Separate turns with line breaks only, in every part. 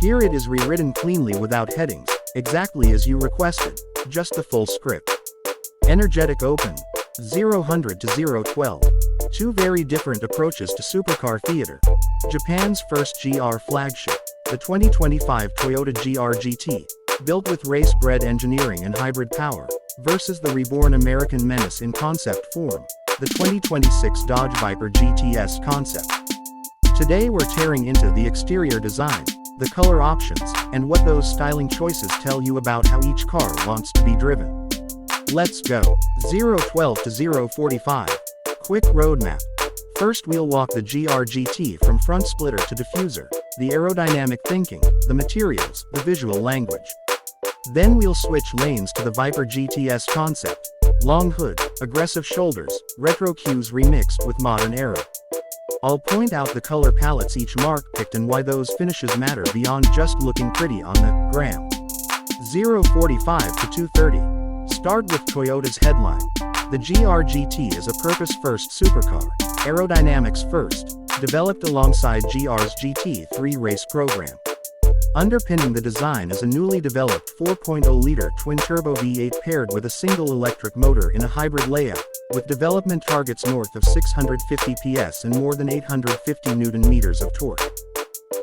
Here it is rewritten cleanly without headings, exactly as you requested, just the full script. Energetic open. 0-100 to 0-12. Two very different approaches to supercar theater. Japan's first GR flagship, the 2025 Toyota GR GT, built with race-bred engineering and hybrid power, versus the reborn American menace in concept form, the 2026 Dodge Viper GTS Concept. Today we're tearing into the exterior design, the color options, and what those styling choices tell you about how each car wants to be driven. Let's go. 0-12 to 0-45. Quick roadmap. First we'll walk the GR GT from front splitter to diffuser, the aerodynamic thinking, the materials, the visual language. Then we'll switch lanes to the Viper GTS Concept. Long hood, aggressive shoulders, retro cues remixed with modern aero. I'll point out the color palettes each mark picked and why those finishes matter beyond just looking pretty on the gram. 0-45 to 2-30. Start with Toyota's headline. The GR GT is a purpose-first supercar, aerodynamics first, developed alongside GR's GT3 race program. Underpinning the design is a newly developed 4.0-liter twin-turbo V8 paired with a single electric motor in a hybrid layout, with development targets north of 650 PS and more than 850 Nm of torque.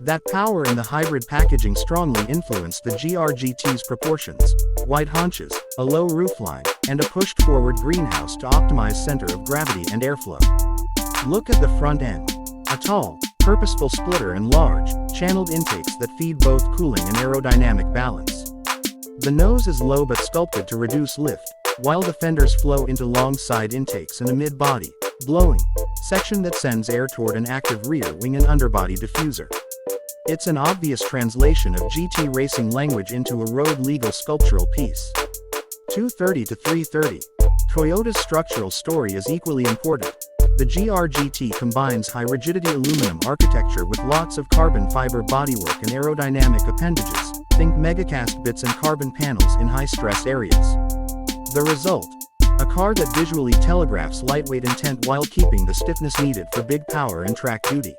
That power in the hybrid packaging strongly influenced the GR GT's proportions: wide haunches, a low roofline, and a pushed-forward greenhouse to optimize center of gravity and airflow. Look at the front end. A tall, purposeful splitter and large, channeled intakes that feed both cooling and aerodynamic balance. The nose is low but sculpted to reduce lift, while the fenders flow into long side intakes and a mid-body, blowing, section that sends air toward an active rear wing and underbody diffuser. It's an obvious translation of GT racing language into a road-legal sculptural piece. 230 to 330. Toyota's structural story is equally important. The GR GT combines high-rigidity aluminum architecture with lots of carbon fiber bodywork and aerodynamic appendages, think megacast bits and carbon panels in high-stress areas. The result? A car that visually telegraphs lightweight intent while keeping the stiffness needed for big power and track duty.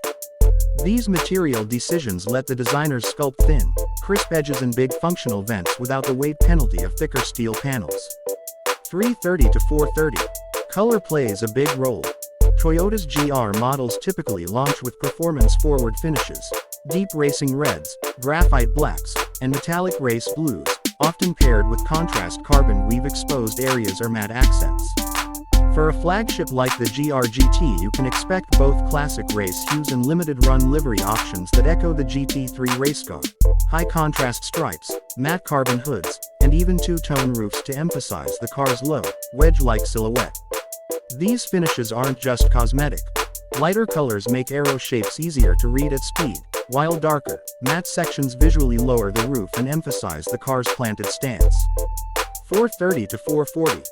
These material decisions let the designers sculpt thin, crisp edges and big functional vents without the weight penalty of thicker steel panels. 330 to 430. Color plays a big role. Toyota's GR models typically launch with performance-forward finishes, deep racing reds, graphite blacks, and metallic race blues, often paired with contrast carbon weave exposed areas or matte accents. For a flagship like the GR GT you can expect both classic race hues and limited-run livery options that echo the GT3 race car, high-contrast stripes, matte carbon hoods, and even two-tone roofs to emphasize the car's low, wedge-like silhouette. These finishes aren't just cosmetic. Lighter colors make aero shapes easier to read at speed, while darker, matte sections visually lower the roof and emphasize the car's planted stance. 430 to 440.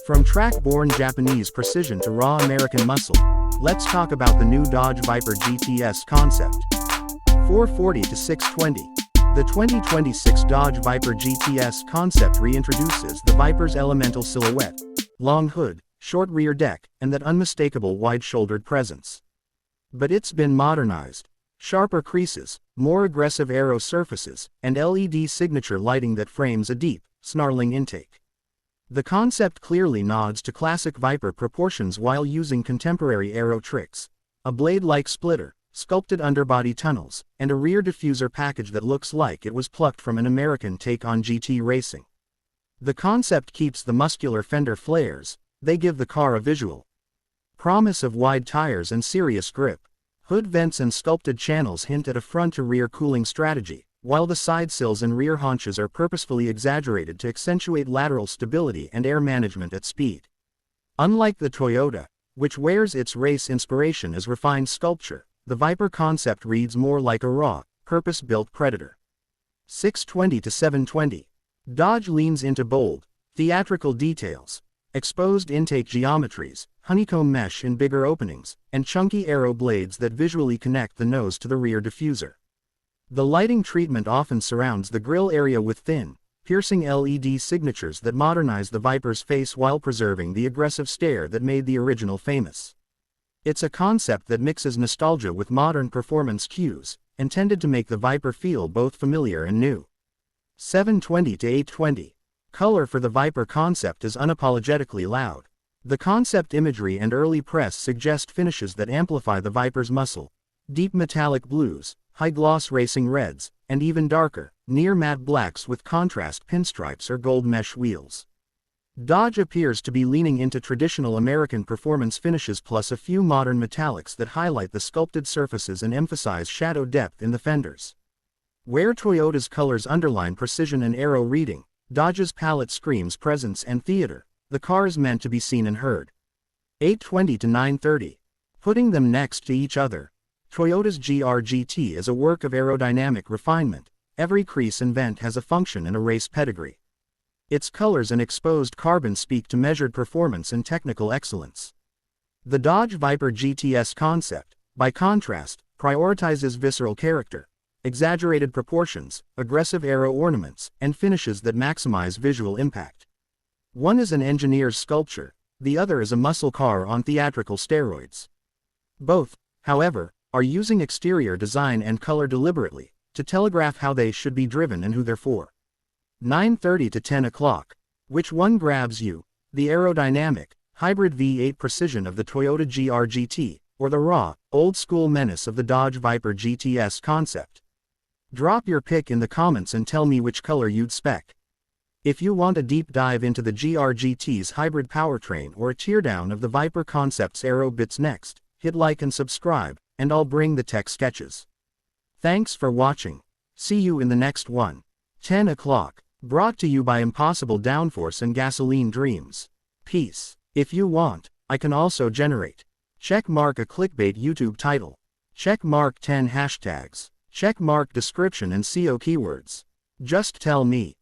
From track-born Japanese precision to raw American muscle, let's talk about the new Dodge Viper GTS Concept. 440 to 620. The 2026 Dodge Viper GTS Concept reintroduces the Viper's elemental silhouette, long hood, short rear deck, and that unmistakable wide-shouldered presence. But it's been modernized. Sharper creases, more aggressive aero surfaces, and LED signature lighting that frames a deep, snarling intake. The concept clearly nods to classic Viper proportions while using contemporary aero tricks. A blade-like splitter, sculpted underbody tunnels, and a rear diffuser package that looks like it was plucked from an American take on GT racing. The concept keeps the muscular fender flares. They give the car a visual promise of wide tires and serious grip. Hood vents and sculpted channels hint at a front-to-rear cooling strategy, while the side sills and rear haunches are purposefully exaggerated to accentuate lateral stability and air management at speed. Unlike the Toyota, which wears its race inspiration as refined sculpture, the Viper concept reads more like a raw, purpose-built predator. 620 to 720. Dodge leans into bold, theatrical details. Exposed intake geometries, honeycomb mesh in bigger openings, and chunky aero blades that visually connect the nose to the rear diffuser. The lighting treatment often surrounds the grille area with thin, piercing LED signatures that modernize the Viper's face while preserving the aggressive stare that made the original famous. It's a concept that mixes nostalgia with modern performance cues, intended to make the Viper feel both familiar and new. 720 to 820. Color for the Viper Concept is unapologetically loud. The concept imagery and early press suggest finishes that amplify the Viper's muscle. Deep metallic blues, high-gloss racing reds, and even darker, near-matte blacks with contrast pinstripes or gold mesh wheels. Dodge appears to be leaning into traditional American performance finishes plus a few modern metallics that highlight the sculpted surfaces and emphasize shadow depth in the fenders. Where Toyota's colors underline precision and aero reading, Dodge's palette screams presence and theater. The car is meant to be seen and heard. 820 to 930. Putting them next to each other. Toyota's GR-GT is a work of aerodynamic refinement. Every crease and vent has a function and a race pedigree. Its colors and exposed carbon speak to measured performance and technical excellence. The Dodge Viper GTS Concept, by contrast, prioritizes visceral character, exaggerated proportions, aggressive aero ornaments, and finishes that maximize visual impact. One is an engineer's sculpture, the other is a muscle car on theatrical steroids. Both, however, are using exterior design and color deliberately, to telegraph how they should be driven and who they're for. 9:30 to 10 o'clock. Which one grabs you? The aerodynamic, hybrid V8 precision of the Toyota GR-GT, or the raw, old-school menace of the Dodge Viper GTS Concept? Drop your pick in the comments and tell me which color you'd spec. If you want a deep dive into the GR-GT's hybrid powertrain or a teardown of the Viper Concept's aero bits next, hit like and subscribe, and I'll bring the tech sketches. Thanks for watching. See you in the next one. 10 o'clock. Brought to you by Impossible Downforce and Gasoline Dreams. Peace. If you want, I can also generate. Check mark a clickbait YouTube title. Check mark 10 hashtags. Check mark description and SEO keywords. Just tell me.